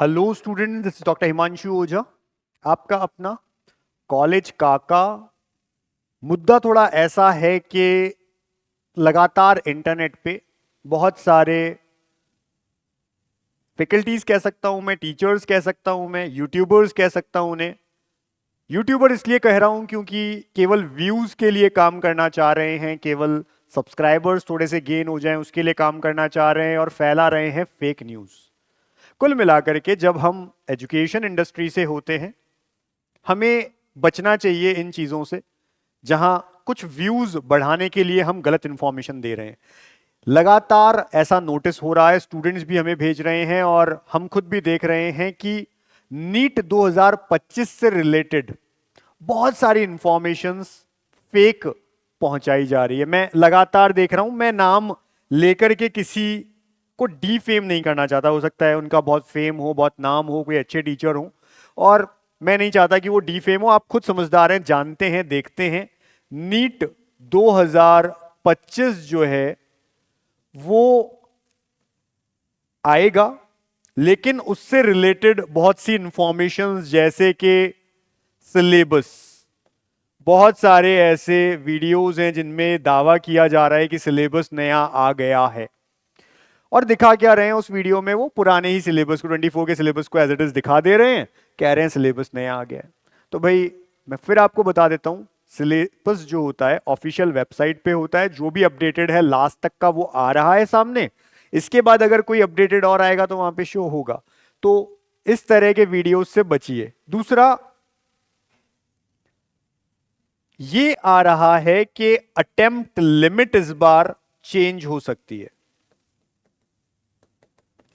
Hello student, this is doctor Himanshu Ojha, आपका अपना college काका। मुद्दा थोड़ा ऐसा है कि लगातार इंटरनेट पे बहुत सारे फैकल्टीज कह सकता हूं मैं, टीचर्स कह सकता हूं मैं, यूट्यूबर्स कह सकता हूं उन्हें। यूट्यूबर इसलिए कह रहा हूं क्योंकि केवल व्यूज के लिए काम करना चाह रहे हैं, केवल सब्सक्राइबर्स थोड़े से गेन हो जाएं उसके लिए काम करना चाह रहे हैं और फैला रहे हैं फेक न्यूज। कुल मिलाकर के जब हम एजुकेशन इंडस्ट्री से होते हैं, हमें बचना चाहिए इन चीजों से जहां कुछ व्यूज बढ़ाने के लिए हम गलत इंफॉर्मेशन दे रहे हैं। लगातार ऐसा नोटिस हो रहा है, स्टूडेंट्स भी हमें भेज रहे हैं और हम खुद भी देख रहे हैं कि नीट 2025 से रिलेटेड बहुत सारी इंफॉर्मेशंस फेक पहुंचाई जा रही है। मैं लगातार देख रहा हूं, मैं नाम लेकर के किसी को डीफेम नहीं करना चाहता। हो सकता है उनका बहुत फेम हो, बहुत नाम हो, कोई अच्छे टीचर हो, और मैं नहीं चाहता कि वो डीफेम हो। आप खुद समझदार हैं, जानते हैं, देखते हैं। नीट 2025 जो है वो आएगा, लेकिन उससे रिलेटेड बहुत सी इंफॉर्मेशन जैसे कि सिलेबस, बहुत सारे ऐसे वीडियोस हैं जिनमें दावा किया जा रहा है कि सिलेबस नया आ गया है, और दिखा क्या रहे हैं उस वीडियो में, वो पुराने ही सिलेबस को, 24 के सिलेबस को एज इट इज दिखा दे रहे हैं, कह रहे हैं सिलेबस नया आ गया है। तो भाई मैं फिर आपको बता देता हूं, सिलेबस जो होता है ऑफिशियल वेबसाइट पे होता है, जो भी अपडेटेड है लास्ट तक का वो आ रहा है सामने। इसके बाद अगर कोई अपडेटेड और आएगा तो वहां पे शो होगा। तो इस तरह के वीडियो से बचिए। दूसरा ये आ रहा है कि अटेम्प्ट लिमिट इस बार चेंज हो सकती है।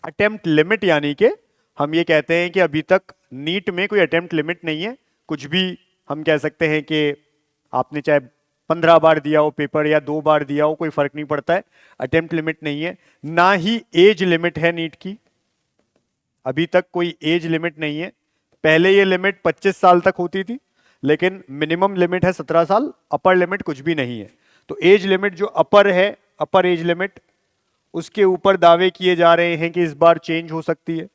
अटेम्प्ट लिमिट यानी कि हम ये कहते हैं कि अभी तक नीट में कोई अटेम्प्ट लिमिट नहीं है। कुछ भी हम कह सकते हैं कि आपने चाहे 15 बार दिया हो पेपर या 2 बार दिया हो, कोई फर्क नहीं पड़ता है। अटेम्प्ट लिमिट नहीं है, ना ही एज लिमिट है नीट की। अभी तक कोई एज लिमिट नहीं है। पहले ये लिमिट 25 साल तक होती थी, लेकिन मिनिमम लिमिट है 17 साल, अपर लिमिट कुछ भी नहीं है। तो एज लिमिट जो अपर है, अपर एज लिमिट, उसके ऊपर दावे किए जा रहे हैं कि इस बार चेंज हो सकती है।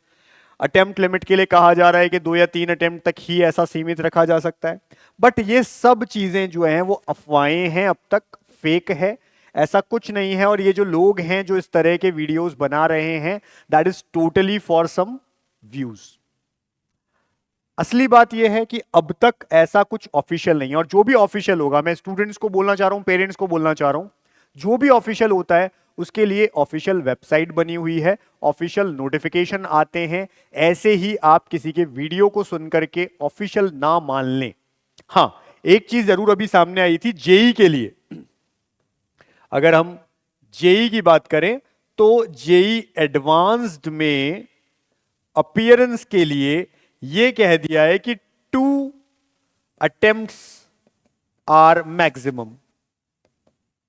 अटेम्प्ट लिमिट के लिए कहा जा रहा है कि 2 या 3 अटेम्प्ट तक ही ऐसा सीमित रखा जा सकता है। बट ये सब चीजें जो हैं वो अफवाहें हैं, अब तक फेक है, ऐसा कुछ नहीं है। और ये जो लोग हैं जो इस तरह के वीडियोस बना रहे हैं, that is totally for some views. असली बात यह है कि अब तक ऐसा कुछ ऑफिशियल नहीं है, और जो भी ऑफिशियल होगा, मैं स्टूडेंट्स को बोलना चाह रहा हूं, पेरेंट्स को बोलना चाह रहा हूं, जो भी ऑफिशियल होता है उसके लिए ऑफिशियल वेबसाइट बनी हुई है, ऑफिशियल नोटिफिकेशन आते हैं। ऐसे ही आप किसी के वीडियो को सुनकर के ऑफिशियल ना मान लें। हां, एक चीज जरूर अभी सामने आई थी जेई के लिए। अगर हम जेई की बात करें तो जेई एडवांस्ड में अपीयरेंस के लिए यह कह दिया है कि 2 अटेम्प्ट्स आर मैक्सिमम।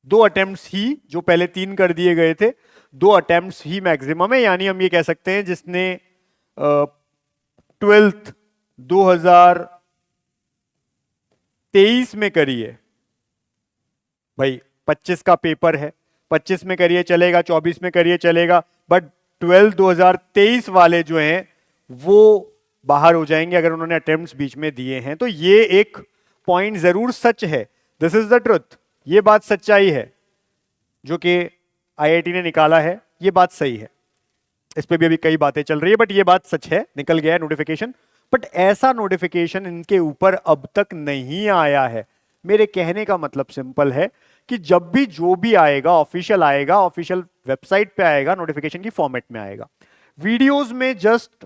2 अटेम्प्ट्स ही, जो पहले 3 कर दिए गए थे, 2 अटेम्प्ट्स ही मैक्सिमम है। यानी हम ये कह सकते हैं जिसने 12th 2023 में करी है, भाई 25 का पेपर है, 25 में करिए चलेगा, 24 में करिए चलेगा, बट 12 2023 वाले जो हैं वो बाहर हो जाएंगे अगर उन्होंने अटेम्प्ट्स बीच में दिए हैं। तो ये एक पॉइंट जरूर सच है, दिस इज द ट्रुथ, ये बात सच्चाई है जो कि आईआईटी ने निकाला है, ये बात सही है। इस पे भी अभी कई बातें चल रही है, बट ये बात सच है, निकल गया है नोटिफिकेशन। बट ऐसा नोटिफिकेशन इनके ऊपर अब तक नहीं आया है। मेरे कहने का मतलब सिंपल है कि जब भी जो भी आएगा ऑफिशियल आएगा, ऑफिशियल वेबसाइट पे आएगा, नोटिफिकेशन की फॉर्मेट में आएगा। वीडियोस में जस्ट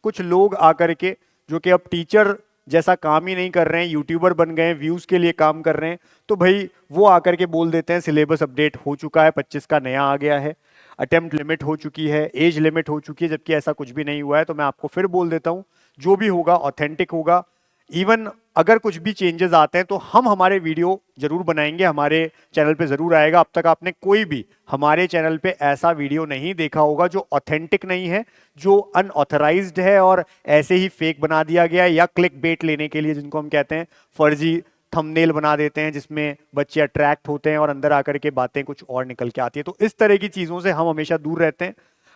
कुछ लोग आकर के, जो कि अब टीचर जैसा काम ही नहीं कर रहे हैं, यूट्यूबर बन गए हैं, व्यूज के लिए काम कर रहे हैं, तो भाई वो आकर के बोल देते हैं सिलेबस अपडेट हो चुका है, 25 का नया आ गया है, अटेम्प्ट लिमिट हो चुकी है, एज लिमिट हो चुकी है, जबकि ऐसा कुछ भी नहीं हुआ है। तो मैं आपको फिर बोल देता हूं, जो भी होगा ऑथेंटिक होगा। इवन अगर कुछ भी चेंजेस आते हैं तो हम हमारे वीडियो जरूर बनाएंगे, हमारे चैनल पे जरूर आएगा। अब तक आपने कोई भी हमारे चैनल पे ऐसा वीडियो नहीं देखा होगा जो ऑथेंटिक नहीं है, जो अनऑथराइज्ड है और ऐसे ही फेक बना दिया गया है, या क्लिक बेट लेने के लिए, जिनको हम कहते हैं फर्जी थंबनेल बना देते हैं जिसमें बच्चे अट्रैक्ट होते हैं और अंदर आकर के बातें कुछ और निकल के आती है। तो इस तरह की चीजों से हम हमेशा दूर रहते हैं।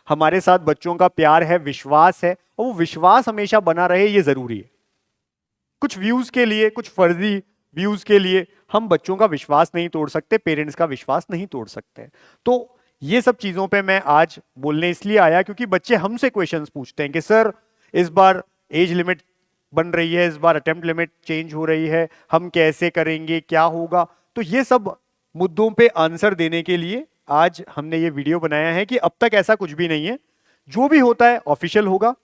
हमारे साथ बच्चों का प्यार है, विश्वास है, और वो विश्वास हमेशा बना रहे, ये जरूरी है। कुछ व्यूज के लिए, कुछ फर्जी व्यूज के लिए हम बच्चों का विश्वास नहीं तोड़ सकते, पेरेंट्स का विश्वास नहीं तोड़ सकते। तो ये सब चीजों पे मैं आज बोलने इसलिए आया क्योंकि बच्चे हमसे क्वेश्चंस पूछते हैं कि सर इस बार एज लिमिट बन रही है, इस बार अटेम्प्ट लिमिट चेंज हो रही है, हम कैसे करेंगे, क्या होगा। तो ये सब मुद्दों पे आंसर देने के लिए आज हमने ये वीडियो बनाया है कि अब तक ऐसा कुछ भी नहीं है, जो भी होता है ऑफिशियल होगा।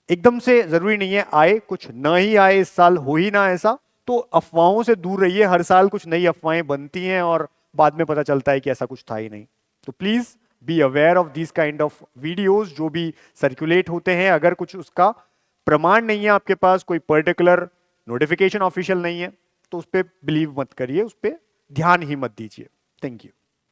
एकदम से जरूरी नहीं है आए, कुछ ना ही आए, इस साल हो ही ना ऐसा। तो अफवाहों से दूर रहिए, हर साल कुछ नई अफवाहें बनती हैं और बाद में पता चलता है कि ऐसा कुछ था ही नहीं। तो please be aware of this kind of videos जो भी सर्कुलेट होते हैं। अगर कुछ उसका प्रमाण नहीं है आपके पास, कोई पर्टिकुलर नोटिफिकेशन ऑफिशियल नहीं है, तो उस पर बिलीव मत करिए, उस पर ध्यान ही मत दीजिए। Thank you.